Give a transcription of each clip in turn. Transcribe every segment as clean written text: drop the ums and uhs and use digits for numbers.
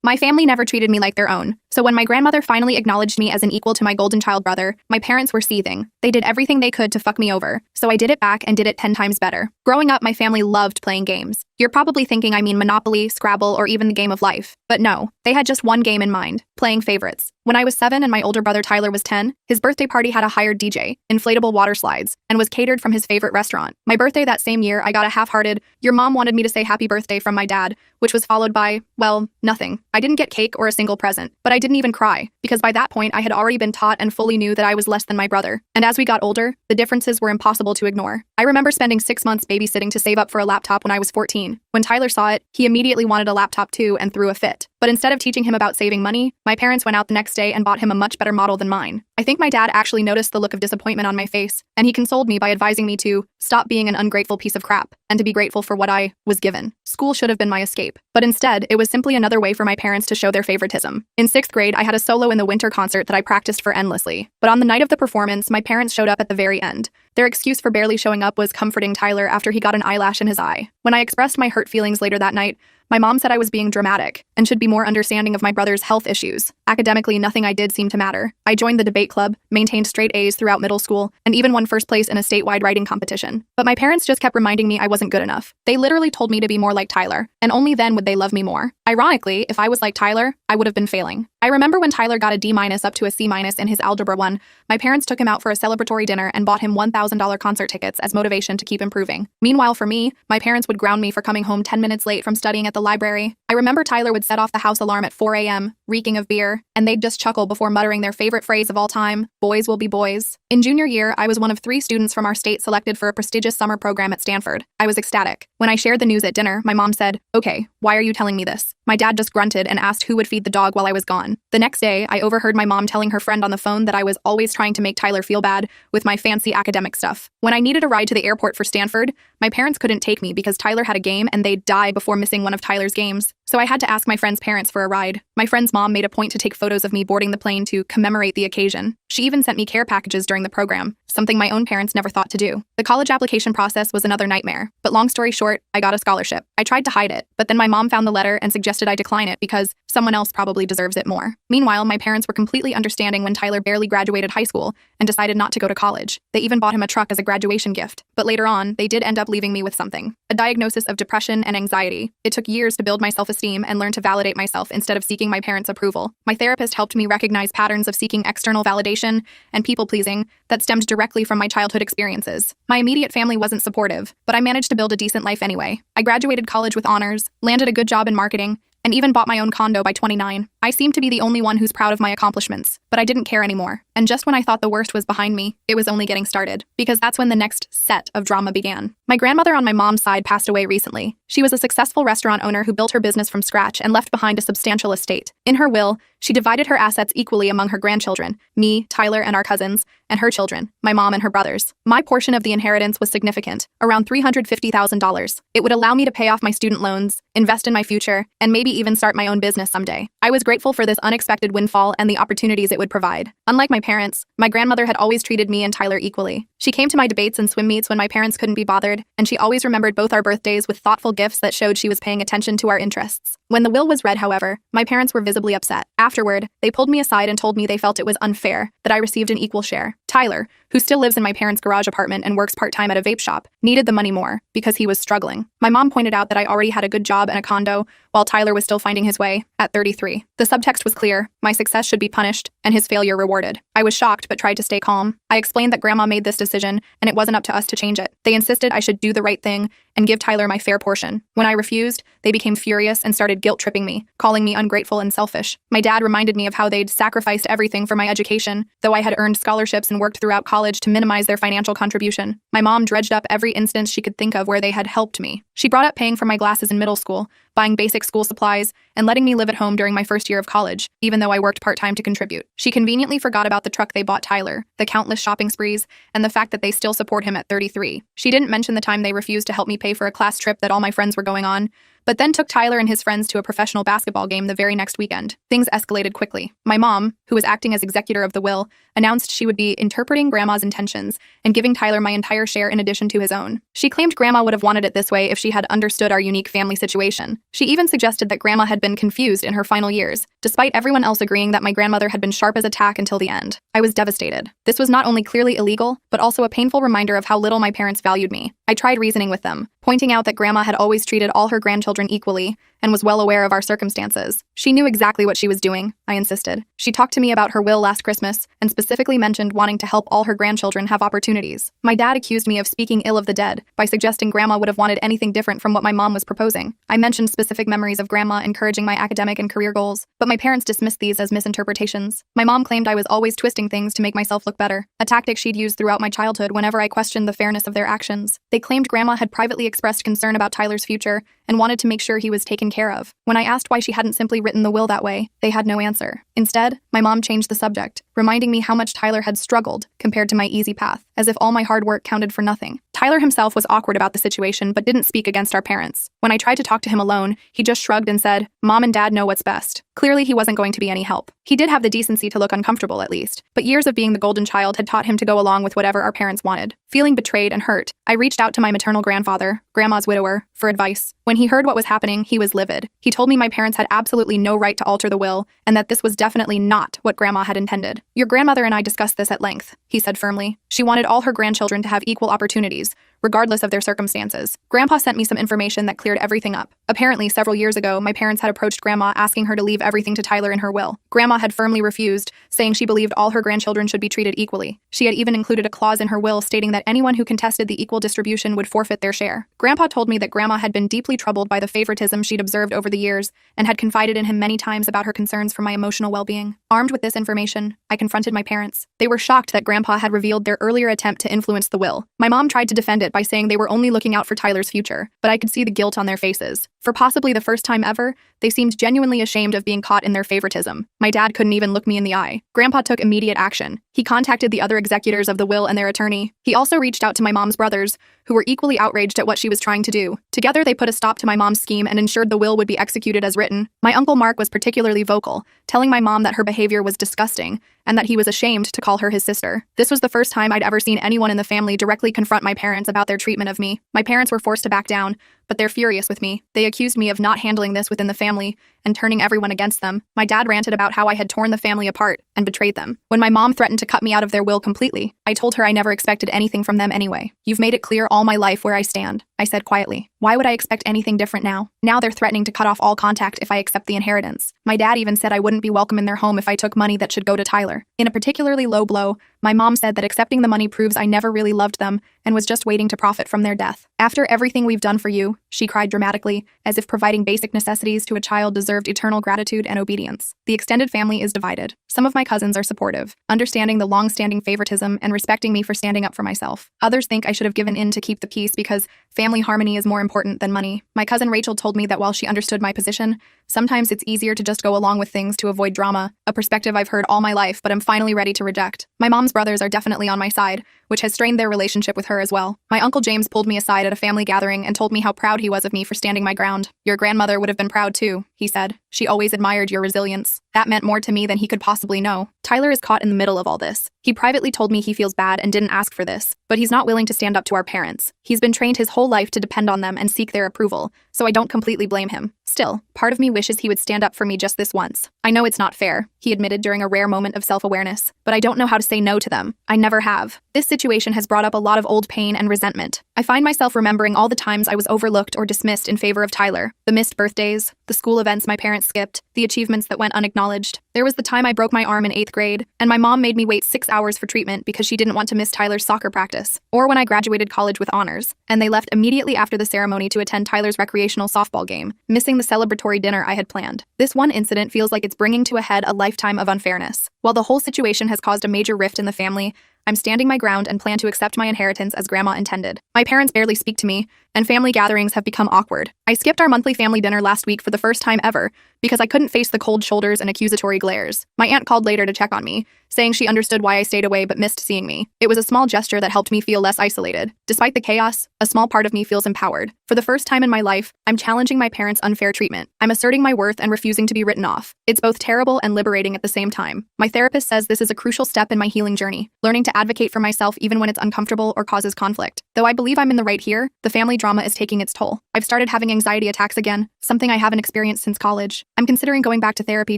My family never treated me like their own, so when my grandmother finally acknowledged me as an equal to my golden child brother, my parents were seething. They did everything they could to fuck me over, so I did it back and did it 10 times better. Growing up, my family loved playing games. You're probably thinking I mean Monopoly, Scrabble, or even the game of life. But no, they had just one game in mind, playing favorites. When I was 7 and my older brother Tyler was 10, his birthday party had a hired DJ, inflatable water slides, and was catered from his favorite restaurant. My birthday that same year, I got a half-hearted, "Your mom wanted me to say happy birthday" from my dad, which was followed by, well, nothing. I didn't get cake or a single present, but I didn't even cry, because by that point I had already been taught and fully knew that I was less than my brother. And as we got older, the differences were impossible to ignore. I remember spending 6 months babysitting to save up for a laptop when I was 14. When Tyler saw it, he immediately wanted a laptop too and threw a fit. But instead of teaching him about saving money, my parents went out the next day and bought him a much better model than mine. I think my dad actually noticed the look of disappointment on my face, and he consoled me by advising me to stop being an ungrateful piece of crap and to be grateful for what I was given. School should have been my escape, but instead, it was simply another way for my parents to show their favoritism. In 6th grade, I had a solo in the winter concert that I practiced for endlessly, but on the night of the performance, my parents showed up at the very end. Their excuse for barely showing up was comforting Tyler after he got an eyelash in his eye. When I expressed my hurt feelings later that night, my mom said I was being dramatic and should be more understanding of my brother's health issues. Academically, nothing I did seemed to matter. I joined the debate club, maintained straight A's throughout middle school, and even won first place in a statewide writing competition. But my parents just kept reminding me I wasn't good enough. They literally told me to be more like Tyler, and only then would they love me more. Ironically, if I was like Tyler, I would have been failing. I remember when Tyler got a D- up to a C- in his Algebra 1, my parents took him out for a celebratory dinner and bought him $1,000 concert tickets as motivation to keep improving. Meanwhile, for me, my parents would ground me for coming home 10 minutes late from studying at the library. I remember Tyler would set off the house alarm at 4 a.m., reeking of beer, and they'd just chuckle before muttering their favorite phrase of all time, "Boys will be boys." In junior year, I was one of 3 students from our state selected for a prestigious summer program at Stanford. I was ecstatic. When I shared the news at dinner, my mom said, "Okay, why are you telling me this?" My dad just grunted and asked who would feed the dog while I was gone. The next day, I overheard my mom telling her friend on the phone that I was always trying to make Tyler feel bad with my fancy academic stuff. When I needed a ride to the airport for Stanford, my parents couldn't take me because Tyler had a game and they'd die before missing one of Tyler's games. So I had to ask my friend's parents for a ride. My friend's mom made a point to take photos of me boarding the plane to commemorate the occasion. She even sent me care packages during the program, something my own parents never thought to do. The college application process was another nightmare, but long story short, I got a scholarship. I tried to hide it, but then my mom found the letter and suggested I decline it because someone else probably deserves it more. Meanwhile, my parents were completely understanding when Tyler barely graduated high school and decided not to go to college. They even bought him a truck as a graduation gift. But later on, they did end up leaving me with something: a diagnosis of depression and anxiety. It took years to build my self-esteem and learn to validate myself instead of seeking my parents' approval. My therapist helped me recognize patterns of seeking external validation and people-pleasing that stemmed directly from my childhood experiences. My immediate family wasn't supportive, but I managed to build a decent life anyway. I graduated college with honors, landed a good job in marketing, and even bought my own condo by 29. I seemed to be the only one who's proud of my accomplishments, but I didn't care anymore. And just when I thought the worst was behind me, it was only getting started, because that's when the next set of drama began. My grandmother on my mom's side passed away recently. She was a successful restaurant owner who built her business from scratch and left behind a substantial estate. In her will, she divided her assets equally among her grandchildren, me, Tyler, and our cousins, and her children, my mom and her brothers. My portion of the inheritance was significant, around $350,000. It would allow me to pay off my student loans, invest in my future, and maybe even start my own business someday. I was grateful for this unexpected windfall and the opportunities it would provide. Unlike my parents, my grandmother had always treated me and Tyler equally. She came to my debates and swim meets when my parents couldn't be bothered, and she always remembered both our birthdays with thoughtful gifts that showed she was paying attention to our interests. When the will was read, however, my parents were visibly upset. Afterward, they pulled me aside and told me they felt it was unfair that I received an equal share. Tyler, who still lives in my parents' garage apartment and works part-time at a vape shop, needed the money more because he was struggling. My mom pointed out that I already had a good job and a condo, while Tyler was still finding his way at 33. The subtext was clear: my success should be punished and his failure rewarded. I was shocked but tried to stay calm. I explained that Grandma made this decision and it wasn't up to us to change it. They insisted I should do the right thing and give Tyler my fair portion. When I refused, they became furious and started guilt-tripping me, calling me ungrateful and selfish. My dad reminded me of how they'd sacrificed everything for my education, though I had earned scholarships and worked throughout college to minimize their financial contribution. My mom dredged up every instance she could think of where they had helped me. She brought up paying for my glasses in middle school, buying basic school supplies, and letting me live at home during my first year of college, even though I worked part-time to contribute. She conveniently forgot about the truck they bought Tyler, the countless shopping sprees, and the fact that they still support him at 33. She didn't mention the time they refused to help me pay for a class trip that all my friends were going on, but then took Tyler and his friends to a professional basketball game the very next weekend. Things escalated quickly. My mom, who was acting as executor of the will, announced she would be interpreting Grandma's intentions and giving Tyler my entire share in addition to his own. She claimed Grandma would have wanted it this way if she had understood our unique family situation. She even suggested that Grandma had been confused in her final years, despite everyone else agreeing that my grandmother had been sharp as a tack until the end. I was devastated. This was not only clearly illegal, but also a painful reminder of how little my parents valued me. I tried reasoning with them, pointing out that Grandma had always treated all her grandchildren equally and was well aware of our circumstances. She knew exactly what she was doing, I insisted. She talked to me about her will last Christmas and specifically mentioned wanting to help all her grandchildren have opportunities. My dad accused me of speaking ill of the dead by suggesting Grandma would have wanted anything different from what my mom was proposing. I mentioned specific memories of Grandma encouraging my academic and career goals, but my parents dismissed these as misinterpretations. My mom claimed I was always twisting things to make myself look better, a tactic she'd used throughout my childhood whenever I questioned the fairness of their actions. They claimed Grandma had privately expressed concern about Tyler's future and wanted to make sure he was taken care of. When I asked why she hadn't simply written the will that way, they had no answer. Instead, my mom changed the subject, reminding me how much Tyler had struggled compared to my easy path, as if all my hard work counted for nothing. Tyler himself was awkward about the situation but didn't speak against our parents. When I tried to talk to him alone, he just shrugged and said, "Mom and Dad know what's best." Clearly, he wasn't going to be any help. He did have the decency to look uncomfortable at least, but years of being the golden child had taught him to go along with whatever our parents wanted. Feeling betrayed and hurt, I reached out to my maternal grandfather, Grandma's widower, for advice. When he heard what was happening, he was livid. He told me my parents had absolutely no right to alter the will, and that this was definitely not what Grandma had intended. "Your grandmother and I discussed this at length," he said firmly. "She wanted all her grandchildren to have equal opportunities, regardless of their circumstances." Grandpa sent me some information that cleared everything up. Apparently, several years ago, my parents had approached Grandma asking her to leave everything to Tyler in her will. Grandma had firmly refused, saying she believed all her grandchildren should be treated equally. She had even included a clause in her will stating that anyone who contested the equal distribution would forfeit their share. Grandpa told me that Grandma had been deeply troubled by the favoritism she'd observed over the years and had confided in him many times about her concerns for my emotional well-being. Armed with this information, I confronted my parents. They were shocked that Grandpa had revealed their earlier attempt to influence the will. My mom tried to defend it by saying they were only looking out for Tyler's future, but I could see the guilt on their faces. For possibly the first time ever, they seemed genuinely ashamed of being caught in their favoritism. My dad couldn't even look me in the eye. Grandpa took immediate action. He contacted the other executors of the will and their attorney. He also reached out to my mom's brothers, who were equally outraged at what she was trying to do. Together, they put a stop to my mom's scheme and ensured the will would be executed as written. My Uncle Mark was particularly vocal, telling my mom that her behavior was disgusting and that he was ashamed to call her his sister. This was the first time I'd ever seen anyone in the family directly confront my parents about their treatment of me. My parents were forced to back down, but they're furious with me. They accused me of not handling this within the family and turning everyone against them. My dad ranted about how I had torn the family apart and betrayed them. When my mom threatened to cut me out of their will completely, I told her I never expected anything from them anyway. "You've made it clear all my life where I stand," I said quietly. "Why would I expect anything different now? Now they're threatening to cut off all contact if I accept the inheritance." My dad even said I wouldn't be welcome in their home if I took money that should go to Tyler. In a particularly low blow, my mom said that accepting the money proves I never really loved them and was just waiting to profit from their death. "After everything we've done for you," she cried dramatically, as if providing basic necessities to a child deserved eternal gratitude and obedience. The extended family is divided. Some of my cousins are supportive, understanding the long-standing favoritism and respecting me for standing up for myself. Others think I should have given in to keep the peace because family harmony is more important than money. My cousin Rachel told me that while she understood my position, sometimes it's easier to just go along with things to avoid drama, a perspective I've heard all my life but I'm finally ready to reject. My mom's brothers are definitely on my side, which has strained their relationship with her as well. My Uncle James pulled me aside at a family gathering and told me how proud he was of me for standing my ground. "Your grandmother would have been proud too," he said. "She always admired your resilience." That meant more to me than he could possibly know. Tyler is caught in the middle of all this. He privately told me he feels bad and didn't ask for this, but he's not willing to stand up to our parents. He's been trained his whole life to depend on them and seek their approval, so I don't completely blame him. Still, part of me wishes he would stand up for me just this once. "I know it's not fair," he admitted during a rare moment of self-awareness, "but I don't know how to say no to them. I never have. This situation has brought up a lot of old pain and resentment. I find myself remembering all the times I was overlooked or dismissed in favor of Tyler. The missed birthdays, the school events my parents skipped, the achievements that went unacknowledged. There was the time I broke my arm in 8th grade, and my mom made me wait 6 hours for treatment because she didn't want to miss Tyler's soccer practice. Or when I graduated college with honors, and they left immediately after the ceremony to attend Tyler's recreational softball game, missing the celebratory dinner I had planned. This one incident feels like it's bringing to a head a lifetime of unfairness. While the whole situation has caused a major rift in the family, I'm standing my ground and plan to accept my inheritance as Grandma intended. My parents barely speak to me, and family gatherings have become awkward. I skipped our monthly family dinner last week for the first time ever because I couldn't face the cold shoulders and accusatory glares. My aunt called later to check on me, saying she understood why I stayed away but missed seeing me. It was a small gesture that helped me feel less isolated. Despite the chaos, a small part of me feels empowered. For the first time in my life, I'm challenging my parents' unfair treatment. I'm asserting my worth and refusing to be written off. It's both terrible and liberating at the same time. My therapist says this is a crucial step in my healing journey, learning to advocate for myself even when it's uncomfortable or causes conflict. Though I believe I'm in the right here, the family drama is taking its toll. I've started having anxiety attacks again, something I haven't experienced since college. I'm considering going back to therapy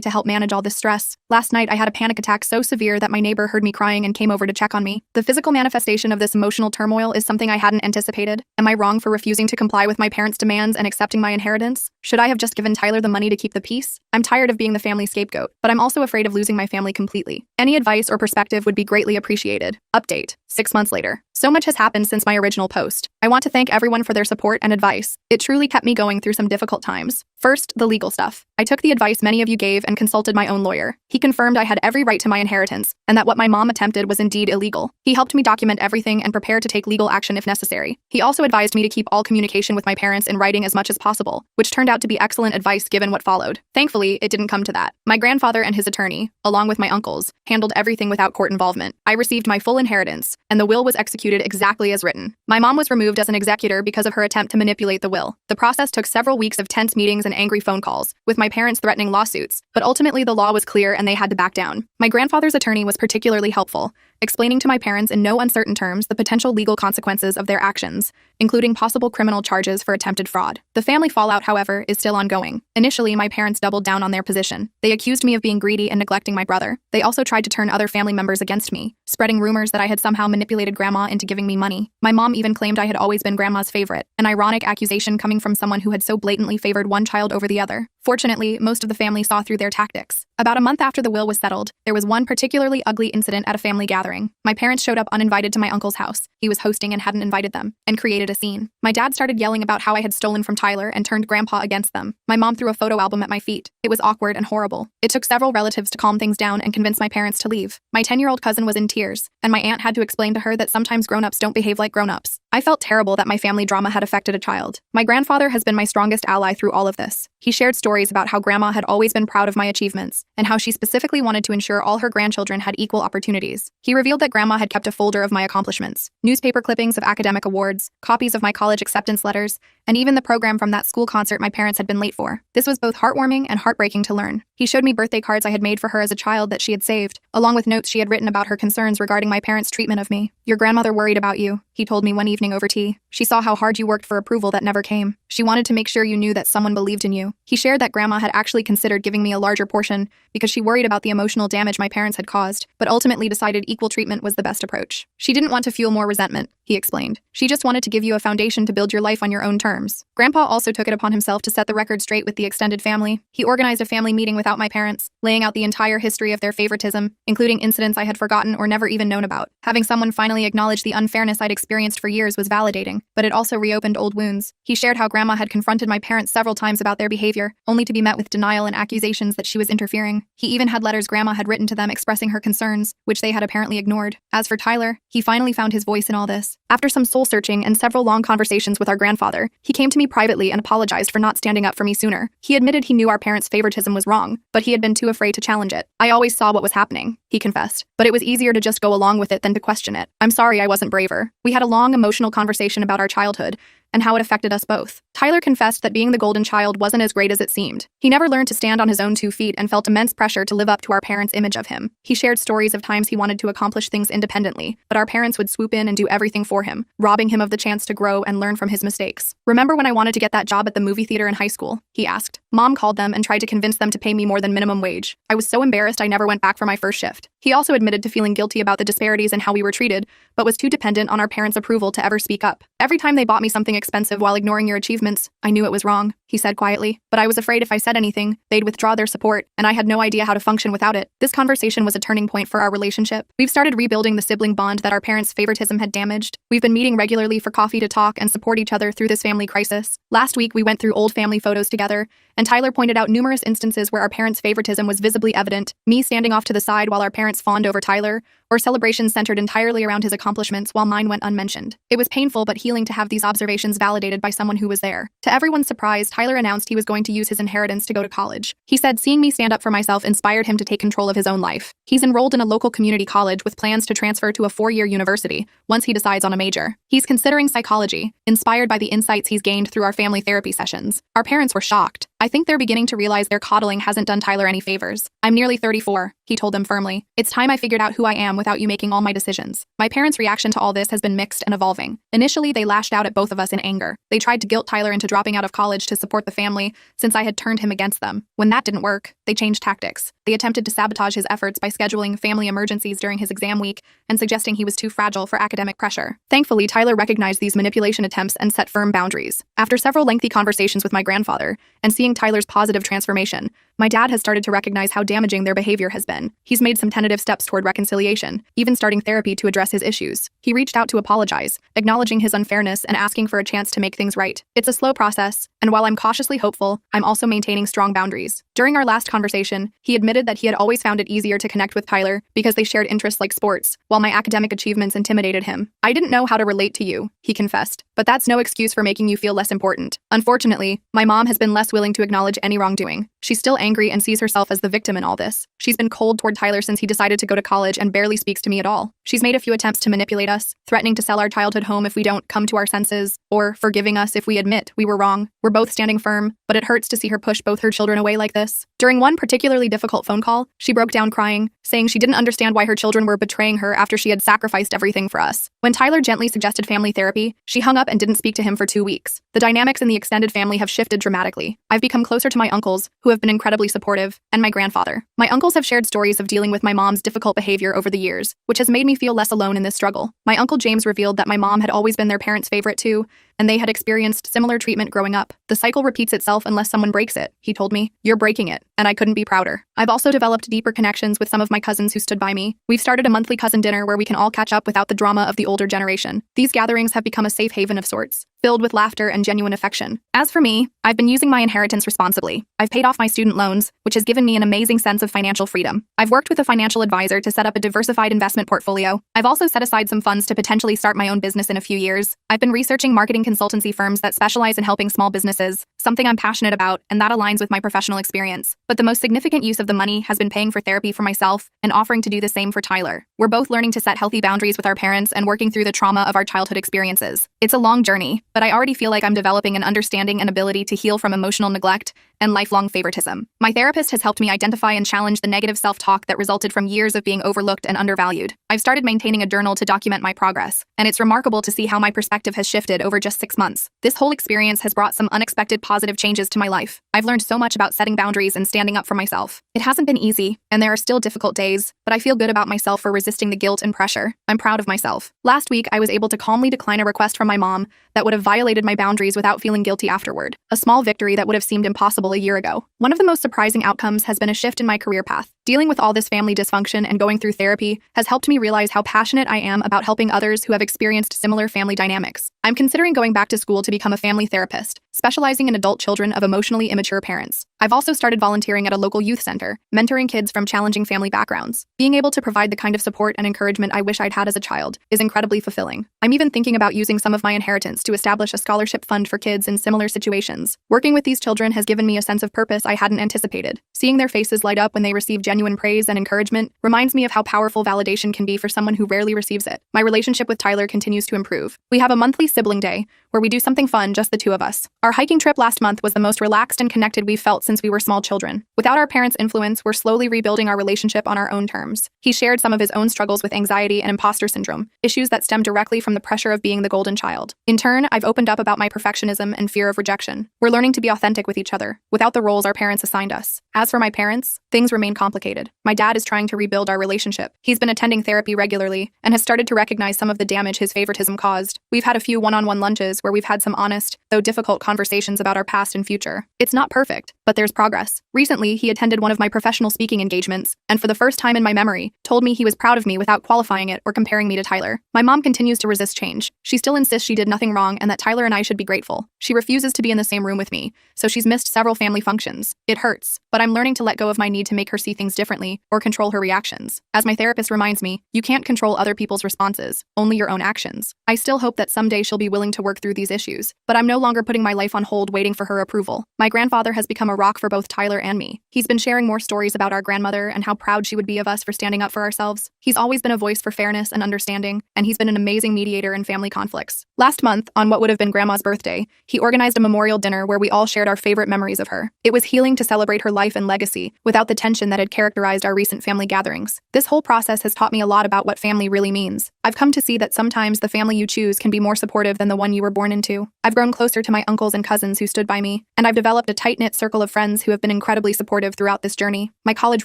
to help manage all this stress. Last night, I had a panic attack so severe that my neighbor heard me crying and came over to check on me. The physical manifestation of this emotional turmoil is something I hadn't anticipated. Am I wrong for refusing to comply with my parents' demands and accepting my inheritance? Should I have just given Tyler the money to keep the peace? I'm tired of being the family scapegoat, but I'm also afraid of losing my family completely. Any advice or perspective would be greatly appreciated. Update: 6 months later. So much has happened since my original post. I want to thank everyone for their support and advice. It truly kept me going through some difficult times. First, the legal stuff. I took the advice many of you gave and consulted my own lawyer. He confirmed I had every right to my inheritance, and that what my mom attempted was indeed illegal. He helped me document everything and prepare to take legal action if necessary. He also advised me to keep all communication with my parents in writing as much as possible, which turned out to be excellent advice given what followed. Thankfully, it didn't come to that. My grandfather and his attorney, along with my uncles, handled everything without court involvement. I received my full inheritance, and the will was executed exactly as written. My mom was removed as an executor because of her attempt to manipulate the will. The process took several weeks of tense meetings and angry phone calls, with my parents threatening lawsuits, but ultimately the law was clear and they had to back down. My grandfather's attorney was particularly helpful, explaining to my parents in no uncertain terms the potential legal consequences of their actions, including possible criminal charges for attempted fraud. The family fallout, however, is still ongoing. Initially, my parents doubled down on their position. They accused me of being greedy and neglecting my brother. They also tried to turn other family members against me, spreading rumors that I had somehow manipulated Grandma into giving me money. My mom even claimed I had always been Grandma's favorite, an ironic accusation coming from someone who had so blatantly favored one child over the other. Fortunately, most of the family saw through their tactics. About a month after the will was settled, there was one particularly ugly incident at a family gathering. My parents showed up uninvited to my uncle's house. He was hosting and hadn't invited them, and created a scene. My dad started yelling about how I had stolen from Tyler and turned Grandpa against them. My mom threw a photo album at my feet. It was awkward and horrible. It took several relatives to calm things down and convince my parents to leave. My 10-year-old cousin was in tears, and my aunt had to explain to her that sometimes grown-ups don't behave like grown-ups. I felt terrible that my family drama had affected a child. My grandfather has been my strongest ally through all of this. He shared stories about how Grandma had always been proud of my achievements, and how she specifically wanted to ensure all her grandchildren had equal opportunities. He revealed that Grandma had kept a folder of my accomplishments, newspaper clippings of academic awards, copies of my college acceptance letters, and even the program from that school concert my parents had been late for. This was both heartwarming and heartbreaking to learn. He showed me birthday cards I had made for her as a child that she had saved, along with notes she had written about her concerns regarding my parents' treatment of me. "Your grandmother worried about you," he told me one evening over tea. "She saw how hard you worked for approval that never came. She wanted to make sure you knew that someone believed in you." He shared that Grandma had actually considered giving me a larger portion because she worried about the emotional damage my parents had caused, but ultimately decided equal treatment was the best approach. "She didn't want to fuel more resentment," he explained. "She just wanted to give you a foundation to build your life on your own terms." Grandpa also took it upon himself to set the record straight with the extended family. He organized a family meeting without my parents, laying out the entire history of their favoritism, including incidents I had forgotten or never even known about. Having someone finally acknowledge the unfairness I'd experienced for years was validating, but it also reopened old wounds. He shared how Grandma had confronted my parents several times about their behavior, only to be met with denial and accusations that she was interfering. He even had letters Grandma had written to them expressing her concerns, which they had apparently ignored. As for Tyler, he finally found his voice in all this. After some soul-searching and several long conversations with our grandfather, he came to me privately and apologized for not standing up for me sooner. He admitted he knew our parents' favoritism was wrong, but he had been too afraid to challenge it. "I always saw what was happening," he confessed, "but it was easier to just go along with it than to question it. I'm sorry I wasn't braver." We had a long, emotional conversation about our childhood and how it affected us both. Tyler confessed that being the golden child wasn't as great as it seemed. He never learned to stand on his own 2 feet and felt immense pressure to live up to our parents' image of him. He shared stories of times he wanted to accomplish things independently, but our parents would swoop in and do everything for him, robbing him of the chance to grow and learn from his mistakes. "Remember when I wanted to get that job at the movie theater in high school?" he asked. "Mom called them and tried to convince them to pay me more than minimum wage. I was so embarrassed I never went back for my first shift." He also admitted to feeling guilty about the disparities in how we were treated, but was too dependent on our parents' approval to ever speak up. "Every time they bought me something expensive while ignoring your achievements, I knew it was wrong," he said quietly. "But I was afraid if I said anything, they'd withdraw their support, and I had no idea how to function without it." This conversation was a turning point for our relationship. We've started rebuilding the sibling bond that our parents' favoritism had damaged. We've been meeting regularly for coffee to talk and support each other through this family crisis. Last week, we went through old family photos together, and Tyler pointed out numerous instances where our parents' favoritism was visibly evident, me standing off to the side while our parents parents fawned over Tyler, or celebrations centered entirely around his accomplishments while mine went unmentioned. It was painful but healing to have these observations validated by someone who was there. To everyone's surprise, Tyler announced he was going to use his inheritance to go to college. He said seeing me stand up for myself inspired him to take control of his own life. He's enrolled in a local community college with plans to transfer to a 4-year university once he decides on a major. He's considering psychology, inspired by the insights he's gained through our family therapy sessions. Our parents were shocked. I think they're beginning to realize their coddling hasn't done Tyler any favors. I'm nearly 34, he told them firmly. It's time I figured out who I am without you making all my decisions. My parents' reaction to all this has been mixed and evolving. Initially, they lashed out at both of us in anger. They tried to guilt Tyler into dropping out of college to support the family, since I had turned him against them. When that didn't work, they changed tactics. They attempted to sabotage his efforts by scheduling family emergencies during his exam week and suggesting he was too fragile for academic pressure. Thankfully, Tyler recognized these manipulation attempts and set firm boundaries. After several lengthy conversations with my grandfather, and seeing Tyler's positive transformation, my dad has started to recognize how damaging their behavior has been. He's made some tentative steps toward reconciliation, even starting therapy to address his issues. He reached out to apologize, acknowledging his unfairness and asking for a chance to make things right. It's a slow process, and while I'm cautiously hopeful, I'm also maintaining strong boundaries. During our last conversation, he admitted that he had always found it easier to connect with Tyler because they shared interests like sports, while my academic achievements intimidated him. I didn't know how to relate to you, he confessed, but that's no excuse for making you feel less important. Unfortunately, my mom has been less willing to acknowledge any wrongdoing. She's still angry and sees herself as the victim in all this. She's been cold toward Tyler since he decided to go to college and barely speaks to me at all. She's made a few attempts to manipulate us, threatening to sell our childhood home if we don't come to our senses, or forgiving us if we admit we were wrong. We're both standing firm, but it hurts to see her push both her children away like this. During one particularly difficult phone call, she broke down crying, saying she didn't understand why her children were betraying her after she had sacrificed everything for us. When Tyler gently suggested family therapy, she hung up and didn't speak to him for 2 weeks. The dynamics in the extended family have shifted dramatically. I've become closer to my uncles, who have been incredibly supportive, and my grandfather. My uncles have shared stories of dealing with my mom's difficult behavior over the years, which has made me feel less alone in this struggle. My uncle James revealed that my mom had always been their parents' favorite too, and they had experienced similar treatment growing up. The cycle repeats itself unless someone breaks it, he told me. You're breaking it, and I couldn't be prouder. I've also developed deeper connections with some of my cousins who stood by me. We've started a monthly cousin dinner where we can all catch up without the drama of the older generation. These gatherings have become a safe haven of sorts, filled with laughter and genuine affection. As for me, I've been using my inheritance responsibly. I've paid off my student loans, which has given me an amazing sense of financial freedom. I've worked with a financial advisor to set up a diversified investment portfolio. I've also set aside some funds to potentially start my own business in a few years. I've been researching marketing consultancy firms that specialize in helping small businesses, something I'm passionate about, and that aligns with my professional experience. But the most significant use of the money has been paying for therapy for myself and offering to do the same for Tyler. We're both learning to set healthy boundaries with our parents and working through the trauma of our childhood experiences. It's a long journey, but I already feel like I'm developing an understanding and ability to heal from emotional neglect and lifelong favoritism. My therapist has helped me identify and challenge the negative self-talk that resulted from years of being overlooked and undervalued. I've started maintaining a journal to document my progress, and it's remarkable to see how my perspective has shifted over just 6 months. This whole experience has brought some unexpected positive changes to my life. I've learned so much about setting boundaries and standing up for myself. It hasn't been easy, and there are still difficult days, but I feel good about myself for resisting the guilt and pressure. I'm proud of myself. Last week, I was able to calmly decline a request from my mom that would have violated my boundaries without feeling guilty afterward. A small victory that would have seemed impossible a year ago. One of the most surprising outcomes has been a shift in my career path. Dealing with all this family dysfunction and going through therapy has helped me realize how passionate I am about helping others who have experienced similar family dynamics. I'm considering going back to school to become a family therapist, specializing in adult children of emotionally immature parents. I've also started volunteering at a local youth center, mentoring kids from challenging family backgrounds. Being able to provide the kind of support and encouragement I wish I'd had as a child is incredibly fulfilling. I'm even thinking about using some of my inheritance to establish a scholarship fund for kids in similar situations. Working with these children has given me a sense of purpose I hadn't anticipated. Seeing their faces light up when they receive genuine praise and encouragement reminds me of how powerful validation can be for someone who rarely receives it. My relationship with Tyler continues to improve. We have a monthly sibling day where we do something fun, just the two of us. Our hiking trip last month was the most relaxed and connected we've felt since we were small children. Without our parents' influence, we're slowly rebuilding our relationship on our own terms. He shared some of his own struggles with anxiety and imposter syndrome, issues that stem directly from the pressure of being the golden child. In turn, I've opened up about my perfectionism and fear of rejection. We're learning to be authentic with each other, without the roles our parents assigned us. As for my parents, things remain complicated. My dad is trying to rebuild our relationship. He's been attending therapy regularly and has started to recognize some of the damage his favoritism caused. We've had a few one-on-one lunches where we've had some honest, though difficult conversations about our past and future. It's not perfect, but there's progress. Recently, he attended one of my professional speaking engagements, and for the first time in my memory, told me he was proud of me without qualifying it or comparing me to Tyler. My mom continues to resist change. She still insists she did nothing wrong and that Tyler and I should be grateful. She refuses to be in the same room with me, so she's missed several family functions. It hurts, but I'm learning to let go of my need to make her see things differently or control her reactions. As my therapist reminds me, you can't control other people's responses, only your own actions. I still hope that someday she'll be willing to work through these issues, but I'm no longer putting my life on hold waiting for her approval. My grandfather has become a rock for both Tyler and me. He's been sharing more stories about our grandmother and how proud she would be of us for standing up for ourselves. He's always been a voice for fairness and understanding, and he's been an amazing mediator in family conflicts. Last month, on what would have been Grandma's birthday, he organized a memorial dinner where we all shared our favorite memories of her. It was healing to celebrate her life and legacy without the tension that had characterized our recent family gatherings. This whole process has taught me a lot about what family really means. I've come to see that sometimes the family you choose can be more supportive than the one you were born into. I've grown closer to my uncles and cousins who stood by me, and I've developed a tight-knit circle of friends who have been incredibly supportive throughout this journey. My college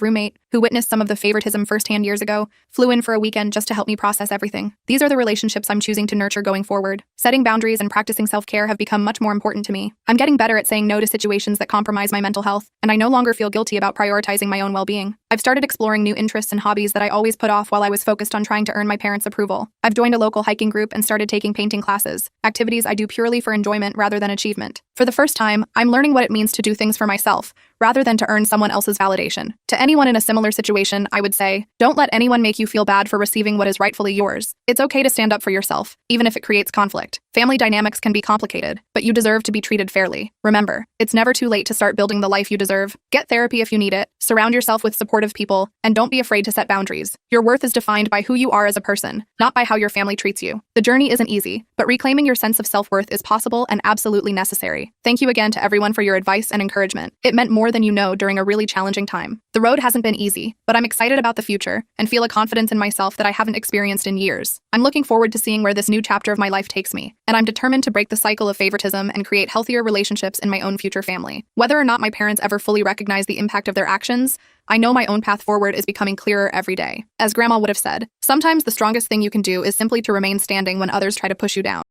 roommate, who witnessed some of the favoritism firsthand years ago, flew in for a weekend just to help me process everything. These are the relationships I'm choosing to nurture going forward. Setting boundaries and practicing self-care have become much more important to me. I'm getting better at saying no to situations that compromise my mental health, and I no longer feel guilty about prioritizing my own well-being. I've started exploring new interests and hobbies that I always put off while I was focused on trying to earn my parents' approval. I've joined a local hiking group and started taking painting classes, activities I do purely for enjoyment rather than achievement. For the first time, I'm learning what it means to do things for myself, rather than to earn someone else's validation. To anyone in a similar situation, I would say, don't let anyone make you feel bad for receiving what is rightfully yours. It's okay to stand up for yourself, even if it creates conflict. Family dynamics can be complicated, but you deserve to be treated fairly. Remember, it's never too late to start building the life you deserve. Get therapy if you need it, surround yourself with supportive people, and don't be afraid to set boundaries. Your worth is defined by who you are as a person, not by how your family treats you. The journey isn't easy, but reclaiming your sense of self-worth is possible and absolutely necessary. Thank you again to everyone for your advice and encouragement. It meant more than you know during a really challenging time. The road hasn't been easy, but I'm excited about the future and feel a confidence in myself that I haven't experienced in years. I'm looking forward to seeing where this new chapter of my life takes me, and I'm determined to break the cycle of favoritism and create healthier relationships in my own future family. Whether or not my parents ever fully recognize the impact of their actions, I know my own path forward is becoming clearer every day. As Grandma would have said, sometimes the strongest thing you can do is simply to remain standing when others try to push you down.